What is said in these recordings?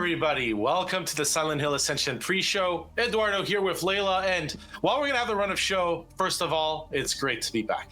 everybody. Welcome to the Silent Hill Ascension pre-show. Eduardo here with Layla, and while we're going to have the run of show, first of all, it's great to be back.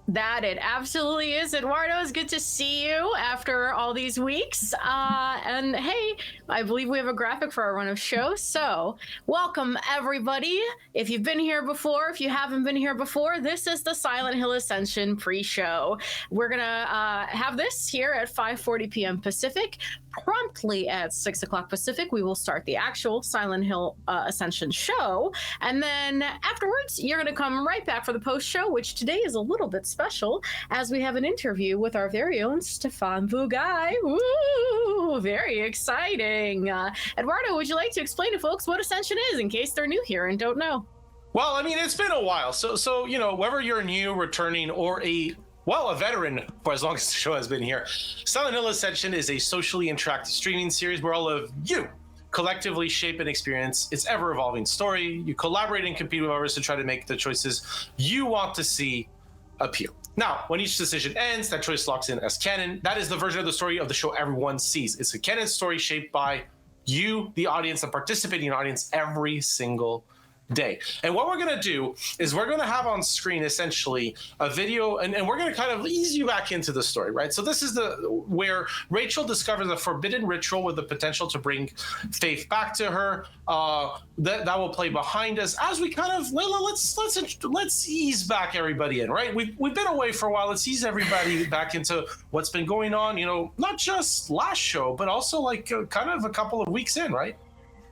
That it absolutely is. Eduardo, it's good to see you after all these weeks. And hey, I believe we have a graphic for our run of show. So welcome, everybody. If you've been here before, if you haven't been here before, this is the Silent Hill Ascension pre-show. We're going to have this here at 5:40 p.m. Pacific. Promptly at 6 o'clock Pacific, we will start the actual Silent Hill Ascension show. And then afterwards, you're going to come right back for the post show, which today is a little bit special as we have an interview with our very own Stefan Bugaj. Woo! Very exciting. Eduardo, would you like to explain to folks what Ascension is in case they're new here and don't know? Well, I mean, it's been a while. So you know, whether you're new, returning, or a veteran for as long as the show has been here, Silent Hill Ascension is a socially interactive streaming series where all of you collectively shape and experience its ever-evolving story. You collaborate and compete with others to try to make the choices you want to see appear. Now, when each decision ends, that choice locks in as canon. That is the version of the story of the show everyone sees. It's a canon story shaped by you, the audience, the participating audience, every single day. And what we're going to do is we're going to have on screen essentially a video, and we're going to kind of ease you back into the story, right? So this is where Rachel discovers a forbidden ritual with the potential to bring Faith back to her. That will play behind us as we kind of let's ease back everybody in, right? We've been away for a while. Let's ease everybody back into what's been going on, you know, not just last show, but also like kind of a couple of weeks in, right?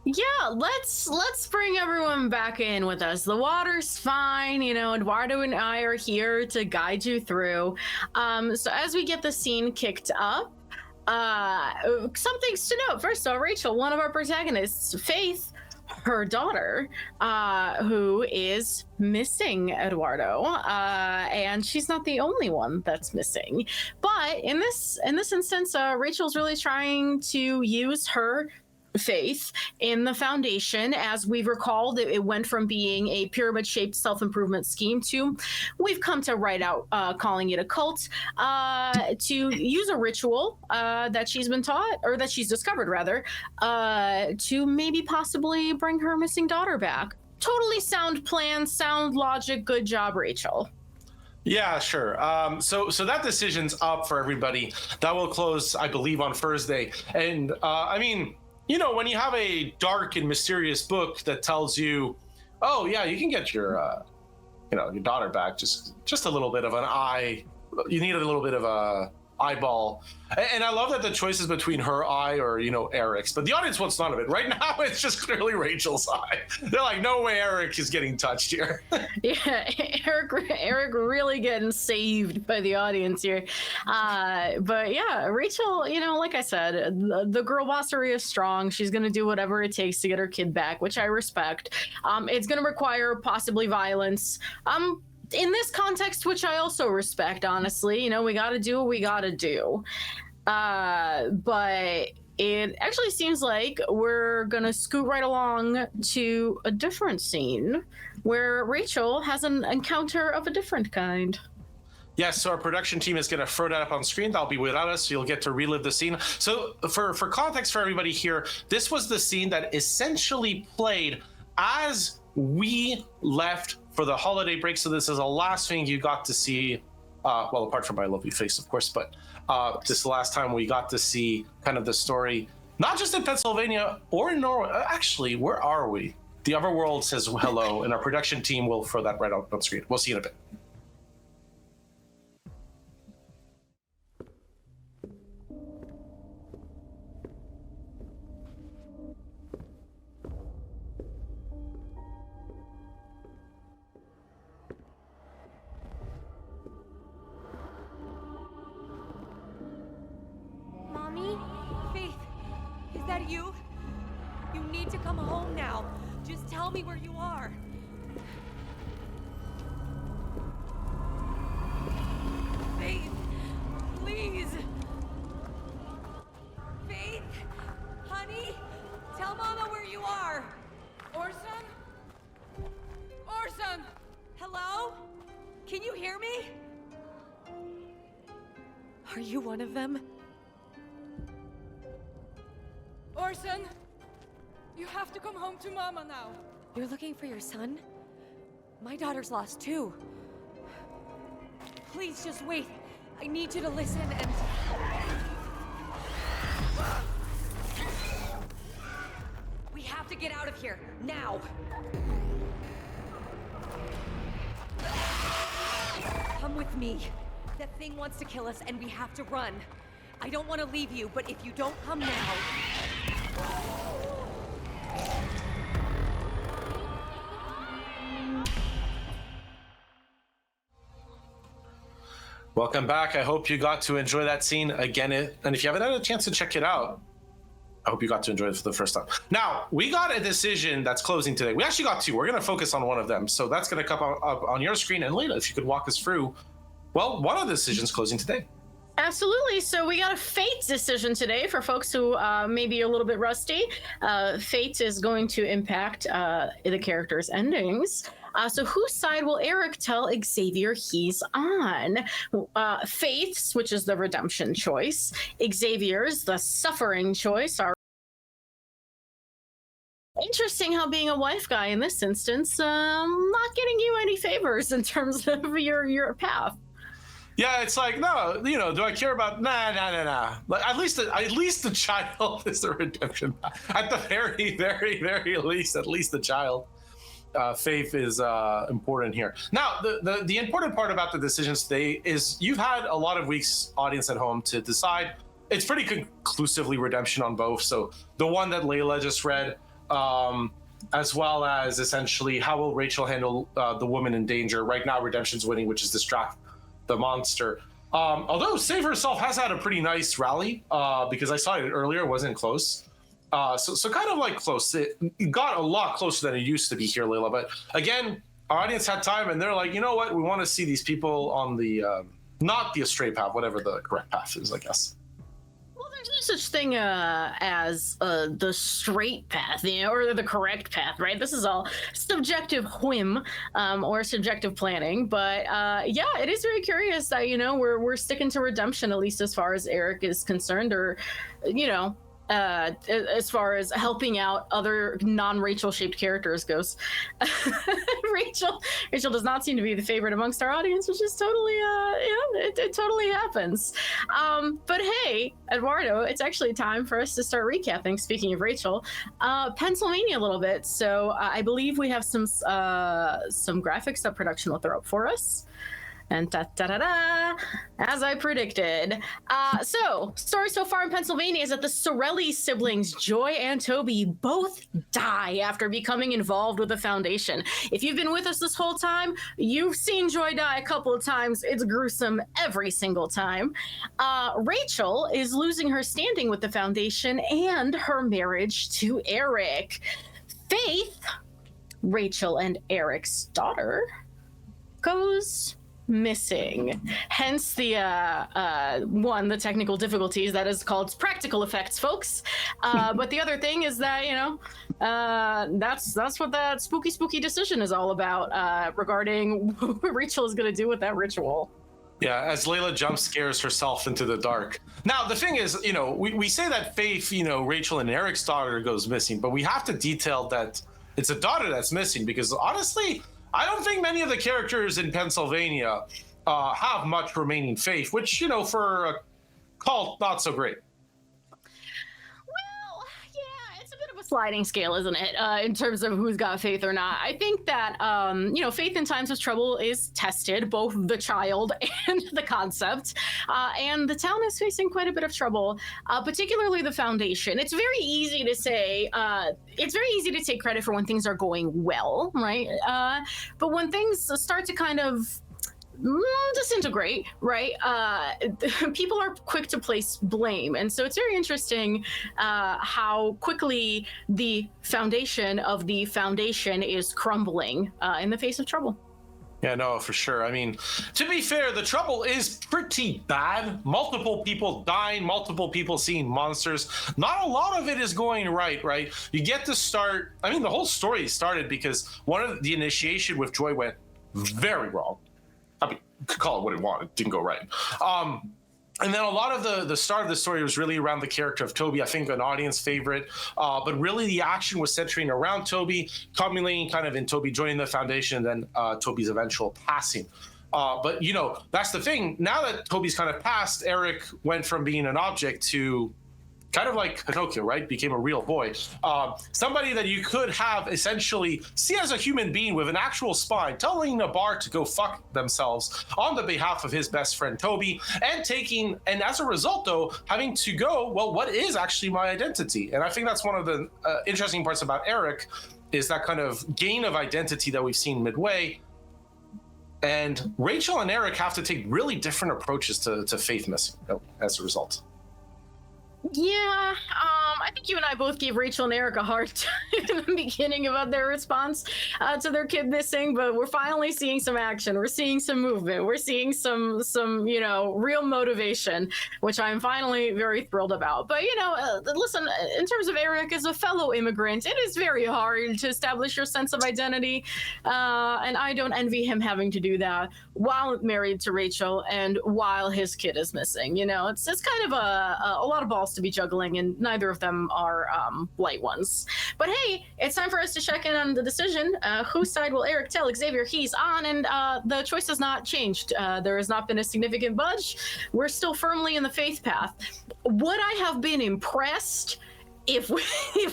Yeah, let's bring everyone back in with us. The water's fine, you know, Eduardo and I are here to guide you through. So as we get the scene kicked up, some things to note. First of all, Rachel, one of our protagonists, Faith, her daughter, who is missing, Eduardo, and she's not the only one that's missing. But in this instance, Rachel's really trying to use her faith in the foundation. As we've recalled, it went from being a pyramid-shaped self-improvement scheme to, we've come to write out calling it a cult, to use a ritual that she's been taught, or that she's discovered rather, to maybe possibly bring her missing daughter back. Totally sound plan, sound logic. Good job, Rachel. Yeah, sure. So that decision's up for everybody. That will close, I believe, on Thursday. And I mean, you know, when you have a dark and mysterious book that tells you, oh yeah, you can get your, your daughter back, just a little bit of an eye. You need a little bit of a eyeball. And I love that the choice is between her eye or, you know, Eric's, but the audience wants none of it. Right now, it's just clearly Rachel's eye. They're like, no way Eric is getting touched here. Yeah, Eric really getting saved by the audience here. But yeah, Rachel, you know, like I said, the girl bossery is strong. She's going to do whatever it takes to get her kid back, which I respect. It's going to require possibly violence. In this context, which I also respect, honestly, you know, we got to do what we got to do. But it actually seems like we're going to scoot right along to a different scene where Rachel has an encounter of a different kind. Yes, so our production team is going to throw that up on screen. That'll be without us, so you'll get to relive the scene. So for context for everybody here, this was the scene that essentially played as we left for the holiday break. So this is the last thing you got to see, well, apart from my lovely face, of course, but this is the last time we got to see kind of the story, not just in Pennsylvania or in Norway. Actually, where are we? The other world says hello, and our production team will throw that right out on screen. We'll see you in a bit. Faith, is that you? You need to come home now. Just tell me where you are. Faith, please. Faith, honey, tell Mama where you are. Orson? Orson! Hello? Can you hear me? Are you one of them? Orson, you have to come home to Mama now. You're looking for your son? My daughter's lost too. Please just wait. I need you to listen and... We have to get out of here, now! Come with me. That thing wants to kill us and we have to run. I don't want to leave you, but if you don't come now... Welcome back. I hope you got to enjoy that scene again. And if you haven't had a chance to check it out, I hope you got to enjoy it for the first time. Now, we got a decision that's closing today. We actually got two. We're going to focus on one of them. So that's going to come up on your screen. And Layla, if you could walk us through, well, one of the decisions closing today. Absolutely. So we got a fate decision today for folks who may be a little bit rusty. Fate is going to impact the characters' endings. So whose side will Eric tell Xavier he's on? Faith's, which is the redemption choice. Xavier's, the suffering choice. Interesting how being a wife guy in this instance, not getting you any favors in terms of your path. Yeah, it's like, no, do I care about? Nah. Like, at least the child is the redemption. At the very, very, very least, at least the child. Faith is important here. Now, the important part about the decisions today is you've had a lot of weeks, audience at home, to decide. It's pretty conclusively redemption on both. So the one that Layla just read, as well as essentially how will Rachel handle the woman in danger. Right now, redemption's winning, which is distract the monster. Although Save herself has had a pretty nice rally, because I saw it earlier, it wasn't close. So kind of like close. It got a lot closer than it used to be here, Layla. But again, our audience had time and they're like, you know what? We want to see these people on the, not the straight path, whatever the correct path is, I guess. Well, there's no such thing as the straight path, or the correct path, right? This is all subjective whim or subjective planning. But yeah, it is very curious that, we're sticking to redemption, at least as far as Eric is concerned, or, as far as helping out other non-Rachel shaped characters goes. Rachel does not seem to be the favorite amongst our audience, which is totally it totally happens. But hey, Eduardo, it's actually time for us to start recapping, speaking of Rachel, Pennsylvania a little bit. So I believe we have some graphics that production will throw up for us. And as I predicted. So, story so far in Pennsylvania is that the Sorelli siblings, Joy and Toby, both die after becoming involved with the Foundation. If you've been with us this whole time, you've seen Joy die a couple of times. It's gruesome every single time. Rachel is losing her standing with the Foundation and her marriage to Eric. Faith, Rachel and Eric's daughter, goes missing, hence the the technical difficulties that is called practical effects, folks. But the other thing is that that's what that spooky decision is all about, regarding what Rachel is going to do with that ritual. Yeah, as Layla jump scares herself into the dark. Now, the thing is, we say that Faith, Rachel and Eric's daughter goes missing, but we have to detail that it's a daughter that's missing, because honestly, I don't think many of the characters in Pennsylvania have much remaining faith, which, for a cult, not so great. Well, yeah, it's a bit of a sliding scale, isn't it, in terms of who's got faith or not. I think that, faith in times of trouble is tested, both the child and the concept, and the town is facing quite a bit of trouble, particularly the Foundation. It's very easy to say, it's very easy to take credit for when things are going well, right? But when things start to kind of disintegrate, right? People are quick to place blame. And so it's very interesting how quickly the foundation of the Foundation is crumbling in the face of trouble. Yeah, no, for sure. I mean, to be fair, the trouble is pretty bad. Multiple people dying, multiple people seeing monsters. Not a lot of it is going right? You get to start, the whole story started because one of the initiation with Joy went very wrong. Could call it what it wanted, didn't go right. And then a lot of the start of the story was really around the character of Toby, I think an audience favorite. But really the action was centering around Toby, culminating kind of in Toby joining the Foundation and then Toby's eventual passing. But, you know, that's the thing. Now that Toby's kind of passed, Eric went from being an object to kind of like Pinocchio, right? Became a real boy. Somebody that you could have essentially see as a human being with an actual spine, telling a bar to go fuck themselves on the behalf of his best friend Toby, and as a result, though, having to go, well, what is actually my identity? And I think that's one of the interesting parts about Eric, is that kind of gain of identity that we've seen midway. And Rachel and Eric have to take really different approaches to Faith missing as a result. Yeah, I think you and I both gave Rachel and Eric a hard time in the beginning about their response to their kid missing, but we're finally seeing some action. We're seeing some movement. We're seeing some you know, real motivation, which I'm finally very thrilled about. But, you know, listen, in terms of Eric as a fellow immigrant, it is very hard to establish your sense of identity, and I don't envy him having to do that while married to Rachel and while his kid is missing. You know, it's kind of a lot of balls to be juggling, and neither of them are light ones. But hey, it's time for us to check in on the decision. Whose side will Eric tell Xavier he's on? And the choice has not changed. There has not been a significant budge. We're still firmly in the faith path. Would I have been impressed if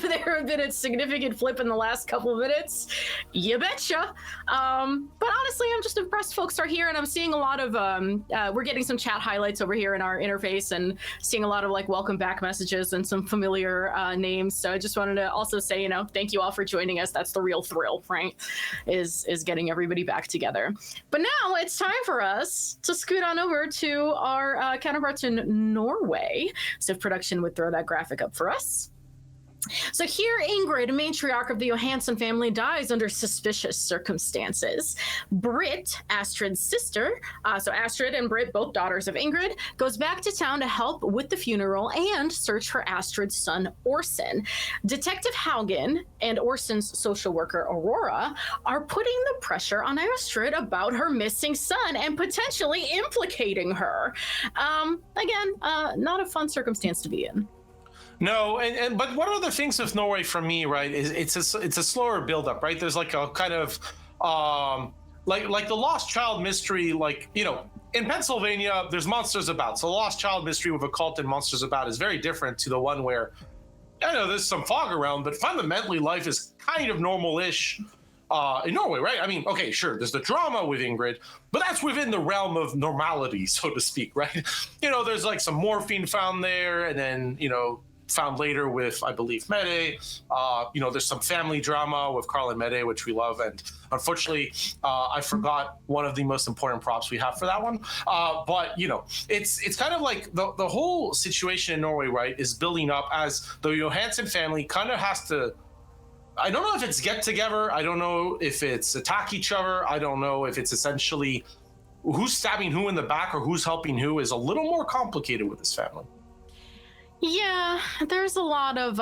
there had been a significant flip in the last couple of minutes? You betcha. But honestly, I'm just impressed folks are here, and I'm seeing a lot of we're getting some chat highlights over here in our interface and seeing a lot of like welcome back messages and some familiar names. So I just wanted to also say, you know, thank you all for joining us. That's the real thrill, right? Is getting everybody back together. But now it's time for us to scoot on over to our counterparts in Norway. So if production would throw that graphic up for us. So here, Ingrid, matriarch of the Johansson family, dies under suspicious circumstances. Britt, Astrid's sister, so Astrid and Britt, both daughters of Ingrid, goes back to town to help with the funeral and search for Astrid's son, Orson. Detective Haugen and Orson's social worker, Aurora, are putting the pressure on Astrid about her missing son and potentially implicating her. Again, not a fun circumstance to be in. No, but one of the things with Norway for me, right, is it's a slower buildup, right? There's like a kind of like the lost child mystery, like, you know, in Pennsylvania, there's monsters about. So the lost child mystery with a cult and monsters about is very different to the one where, I know there's some fog around, but fundamentally life is kind of normal-ish in Norway, right? I mean, okay, sure, there's the drama with Ingrid, but that's within the realm of normality, so to speak, right? You know, there's like some morphine found there, and then, you know, found later with, I believe, Mede. You know, there's some family drama with Carl and Mede, which we love. And unfortunately, I forgot one of the most important props we have for that one. But, you know, it's kind of like the whole situation in Norway, right, is building up as the Johansson family kind of has to, I don't know if it's get together. I don't know if it's attack each other. I don't know if it's essentially who's stabbing who in the back or who's helping who is a little more complicated with this family. Yeah, there's a lot of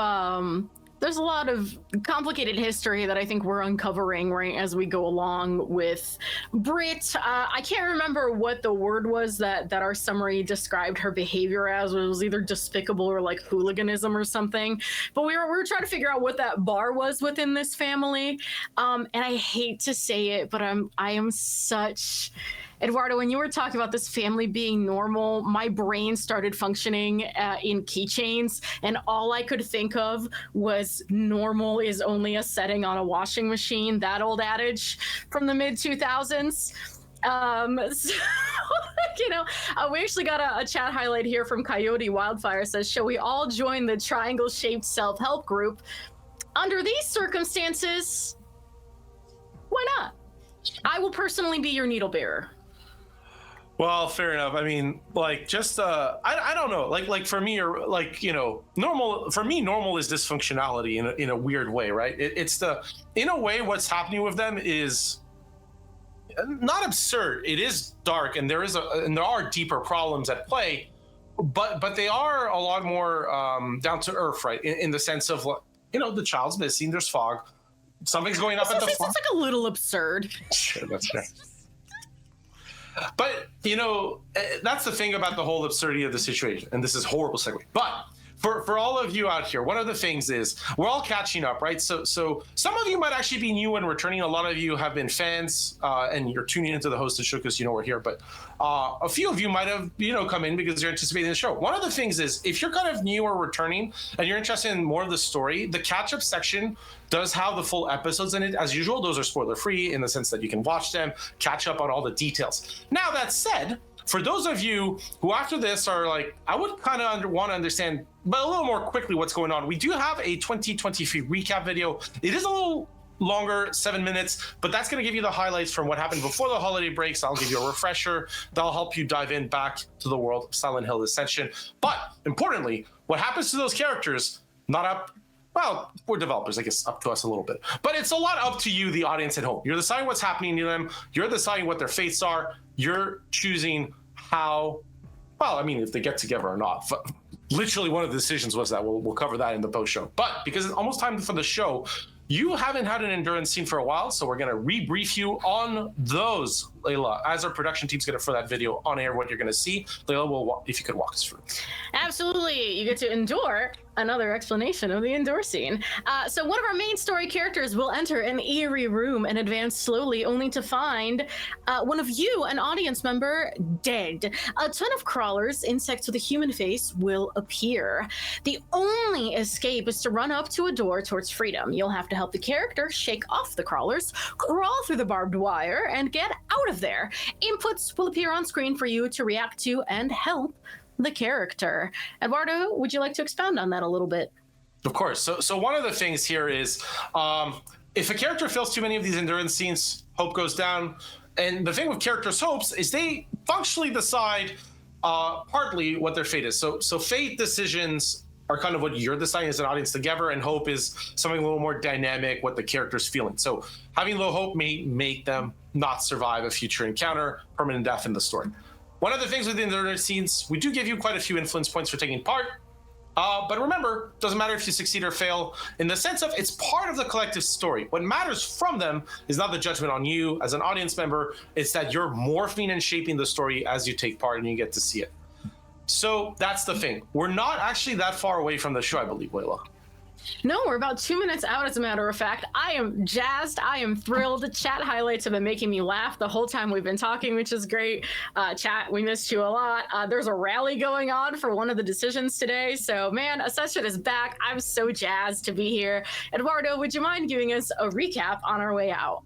complicated history that I think we're uncovering right as we go along with Britt. I can't remember what the word was that our summary described her behavior as. It was either despicable or like hooliganism or something. But we were trying to figure out what that bar was within this family. And I hate to say it, but I am such. Eduardo, when you were talking about this family being normal, my brain started functioning in keychains, and all I could think of was normal is only a setting on a washing machine, that old adage from the mid-2000s. So, you know, we actually got a chat highlight here from Coyote Wildfire. Says, shall we all join the triangle-shaped self-help group? Under these circumstances, why not? I will personally be your needle bearer. Well, fair enough. I mean, like, just I don't know. Like for me, or like, you know, normal for me, normal is dysfunctionality in a weird way, right? It's in a way, what's happening with them is not absurd. It is dark, and there are deeper problems at play, but they are a lot more down to earth, right? In the sense of, you know, the child's missing. There's fog. Something's going up at the farm. It's like a little absurd. Sure, that's fair. But, that's the thing about the whole absurdity of the situation. And this is horrible segue. But for all of you out here, one of the things is we're all catching up, right? So some of you might actually be new and returning. A lot of you have been fans and you're tuning into the hosted show because we're here. But a few of you might have, come in because you're anticipating the show. One of the things is if you're kind of new or returning and you're interested in more of the story, the catch-up section does have the full episodes in it. As usual, those are spoiler-free in the sense that you can watch them, catch up on all the details. Now, that said, for those of you who after this are like, I would kind of want to understand, but a little more quickly what's going on. We do have a 2023 recap video. It is a little longer, 7 minutes, but that's going to give you the highlights from what happened before the holiday breaks. I'll give you a refresher. That'll help you dive in back to the world of Silent Hill Ascension. But importantly, what happens to those characters, not up. Well, we're developers, I guess, up to us a little bit. But it's a lot up to you, the audience at home. You're deciding what's happening to them. You're deciding what their fates are. You're choosing how, if they get together or not. Literally, one of the decisions was that. We'll cover that in the post-show. But because it's almost time for the show, you haven't had an endurance scene for a while, so we're going to rebrief you on those, Layla, as our production team's going to, for that video on air, what you're going to see. Layla, if you could walk us through. Absolutely. You get to endure another explanation of the endure scene. So one of our main story characters will enter an eerie room and advance slowly, only to find one of you, an audience member, dead. A ton of crawlers, insects with a human face, will appear. The only escape is to run up to a door towards freedom. You'll have to help the character shake off the crawlers, crawl through the barbed wire, and get out of there. Inputs will appear on screen for you to react to and help the character. Eduardo, would you like to expound on that a little bit? Of course. So one of the things here is if a character fails too many of these endurance scenes, hope goes down. And the thing with characters' hopes is they functionally decide partly what their fate is. So fate decisions are kind of what you're deciding as an audience together, and hope is something a little more dynamic, what the character's feeling. So having low hope may make them not survive a future encounter, permanent death in the story. One of the things with the endurance scenes, we do give you quite a few influence points for taking part. But remember, doesn't matter if you succeed or fail, in the sense of it's part of the collective story. What matters from them is not the judgment on you as an audience member, it's that you're morphing and shaping the story as you take part and you get to see it. So that's the thing. We're not actually that far away from the show, I believe, Layla. No, we're about 2 minutes out, as a matter of fact. I am jazzed. I am thrilled. Chat highlights have been making me laugh the whole time we've been talking, which is great. Chat, we missed you a lot. There's a rally going on for one of the decisions today. So, man, Ascension is back. I'm so jazzed to be here. Eduardo, would you mind giving us a recap on our way out?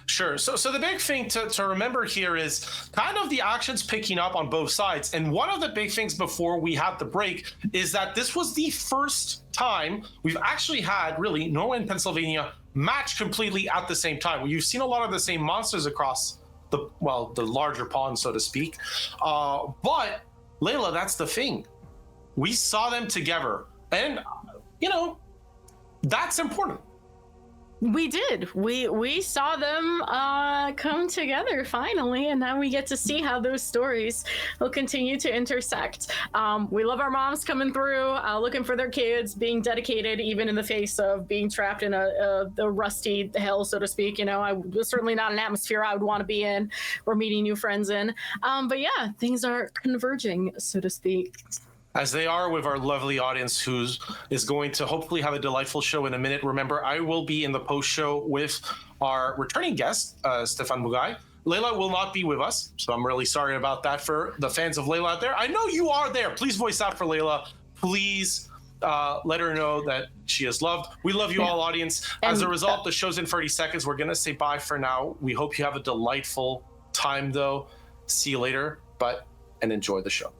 Sure. So the big thing to remember here is kind of the actions picking up on both sides. And one of the big things before we had the break is that this was the first time we've actually had, really, Norway and Pennsylvania match completely at the same time. You've seen a lot of the same monsters across the larger pond, so to speak. But, Layla, that's the thing. We saw them together. And, that's important. We did. We saw them come together finally, and now we get to see how those stories will continue to intersect. We love our moms coming through, looking for their kids, being dedicated even in the face of being trapped in a rusty hell, so to speak. I was certainly not an atmosphere I would want to be in or meeting new friends in. But yeah, things are converging, so to speak. As they are with our lovely audience who is going to hopefully have a delightful show in a minute. Remember, I will be in the post-show with our returning guest, Stefan Mugai. Layla will not be with us, so I'm really sorry about that for the fans of Layla out there. I know you are there. Please voice out for Layla. Please let her know that she is loved. We love you all, audience. As a result, the show's in 30 seconds. We're going to say bye for now. We hope you have a delightful time, though. See you later, and enjoy the show.